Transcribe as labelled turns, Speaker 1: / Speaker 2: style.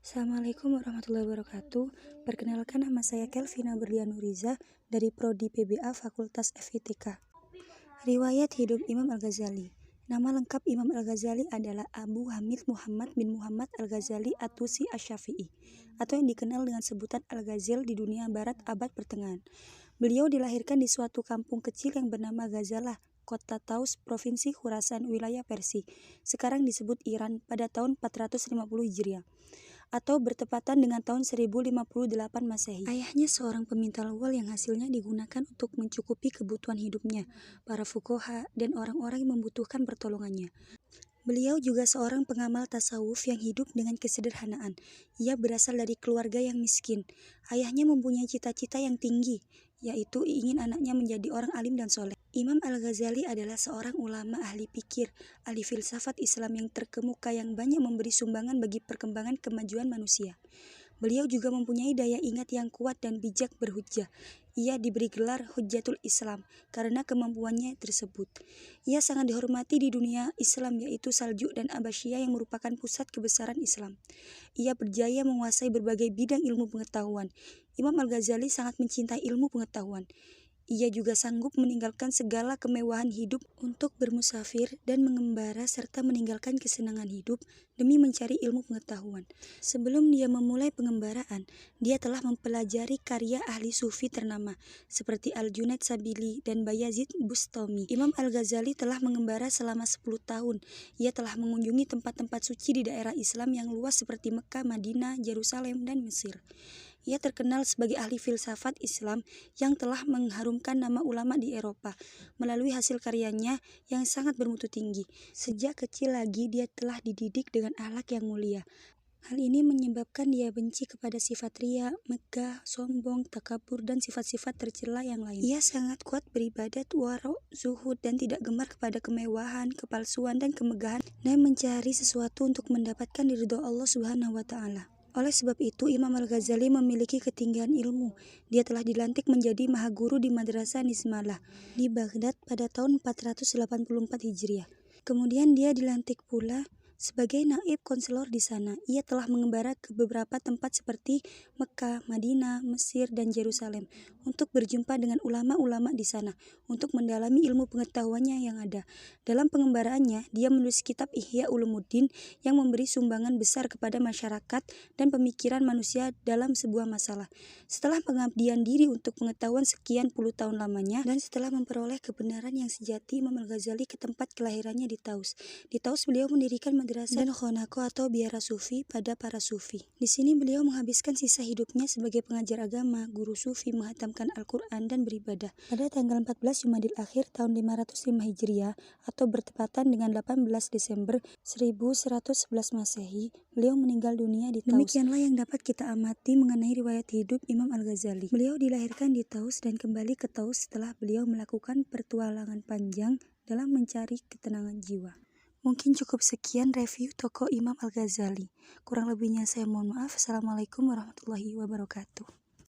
Speaker 1: Assalamualaikum warahmatullahi wabarakatuh. Perkenalkan, nama saya Kelvina Berlian Nuriza dari Prodi PBA Fakultas FITK. Riwayat hidup Imam Al-Ghazali. Nama lengkap Imam Al-Ghazali adalah Abu Hamid Muhammad bin Muhammad Al-Ghazali At-Tusi Asy-Syafi'i, atau yang dikenal dengan sebutan Al-Ghazal di dunia barat abad pertengahan. Beliau dilahirkan di suatu kampung kecil yang bernama Ghazalah, Kota Taus, Provinsi Khurasan, wilayah Persia, sekarang disebut Iran, pada tahun 450 Hijriah, atau bertepatan dengan tahun 1058 Masehi. Ayahnya seorang pemintal wol yang hasilnya digunakan untuk mencukupi kebutuhan hidupnya, para fuqaha, dan orang-orang yang membutuhkan pertolongannya. Beliau juga seorang pengamal tasawuf yang hidup dengan kesederhanaan. Ia berasal dari keluarga yang miskin. Ayahnya mempunyai cita-cita yang tinggi, yaitu ingin anaknya menjadi orang alim dan soleh. Imam Al-Ghazali adalah seorang ulama ahli pikir, ahli filsafat Islam yang terkemuka yang banyak memberi sumbangan bagi perkembangan kemajuan manusia. Beliau juga mempunyai daya ingat yang kuat dan bijak berhujjah. Ia diberi gelar Hujjatul Islam karena kemampuannya tersebut. Ia sangat dihormati di dunia Islam, yaitu Saljuk dan Abbasiyah yang merupakan pusat kebesaran Islam. Ia berjaya menguasai berbagai bidang ilmu pengetahuan. Imam Al-Ghazali sangat mencintai ilmu pengetahuan. Ia juga sanggup meninggalkan segala kemewahan hidup untuk bermusafir dan mengembara serta meninggalkan kesenangan hidup demi mencari ilmu pengetahuan. Sebelum dia memulai pengembaraan, dia telah mempelajari karya ahli sufi ternama seperti Al-Junaid Sabili dan Bayazid Bustami. Imam Al-Ghazali telah mengembara selama 10 tahun. Ia telah mengunjungi tempat-tempat suci di daerah Islam yang luas seperti Mekah, Madinah, Yerusalem, dan Mesir. Ia terkenal sebagai ahli filsafat Islam yang telah mengharumkan nama ulama di Eropa melalui hasil karyanya yang sangat bermutu tinggi. Sejak kecil lagi dia telah dididik dengan akhlak yang mulia. Hal ini menyebabkan dia benci kepada sifat ria, megah, sombong, takabur, dan sifat-sifat tercela yang lain. Ia sangat kuat beribadat, waro', zuhud, dan tidak gemar kepada kemewahan, kepalsuan, dan kemegahan, dan mencari sesuatu untuk mendapatkan ridho Allah Subhanahu wa Ta'ala. Oleh sebab itu, Imam Al-Ghazali memiliki ketinggian ilmu. Dia telah dilantik menjadi mahaguru di Madrasah Nismalah di Baghdad pada tahun 484 Hijriah. Kemudian dia dilantik pula sebagai naib konselor di sana. Ia telah mengembara ke beberapa tempat seperti Mekah, Madinah, Mesir, dan Yerusalem untuk berjumpa dengan ulama-ulama di sana untuk mendalami ilmu pengetahuannya yang ada. Dalam pengembaraannya, dia menulis kitab Ihya Ulumuddin yang memberi sumbangan besar kepada masyarakat dan pemikiran manusia dalam sebuah masalah. Setelah pengabdian diri untuk pengetahuan sekian puluh tahun lamanya, dan setelah memperoleh kebenaran yang sejati, Imam Al-Ghazali ke tempat kelahirannya di Taus. Di Taus beliau mendirikan madrasah dan khonaqah atau biara sufi pada para sufi. Di sini beliau menghabiskan sisa hidupnya sebagai pengajar agama, guru sufi, menghatamkan Al-Quran, dan beribadah. Pada tanggal 14 Jumadil Akhir tahun 505 Hijriah atau bertepatan dengan 18 Desember 1111 Masehi, beliau meninggal dunia di Taus. Demikianlah yang dapat kita amati mengenai riwayat hidup Imam Al-Ghazali. Beliau dilahirkan di Taus dan kembali ke Taus setelah beliau melakukan petualangan panjang dalam mencari ketenangan jiwa. Mungkin cukup sekian review tokoh Imam Al-Ghazali. Kurang lebihnya saya mohon maaf. Assalamualaikum warahmatullahi wabarakatuh.